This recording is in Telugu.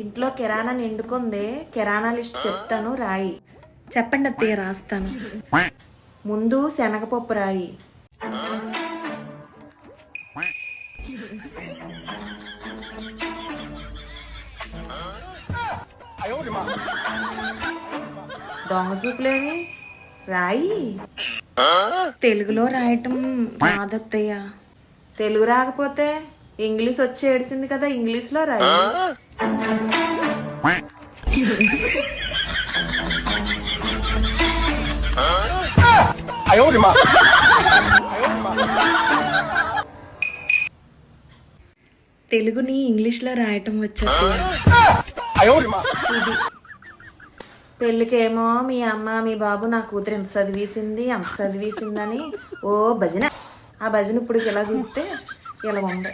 ఇంట్లో కిరాణా నిండుకుంది, కిరాణా లిస్ట్ చెప్తాను రాయి. చెప్పండి అత్తయ్య, రాస్తాను. ముందు శనగపప్పు రాయి. దొంగ సూపులేవి రాయి. తెలుగులో రాయటం రాదత్తయ్య. తెలుగు రాకపోతే ఇంగ్లీష్ వచ్చి ఏడిసింది కదా, ఇంగ్లీష్లో రాయి. తెలుగుని ఇంగ్లీష్లో రాయటం వచ్చత్తయ్య. ఇది పెళ్ళికేమో మీ అమ్మ మీ బాబు నా కూతురు ఎంత చదివేసింది అంత చదివేసిందని ఓ భజన. ఆ భజన ఇప్పుడు ఇలా చూస్తే ఇలా ఉంది.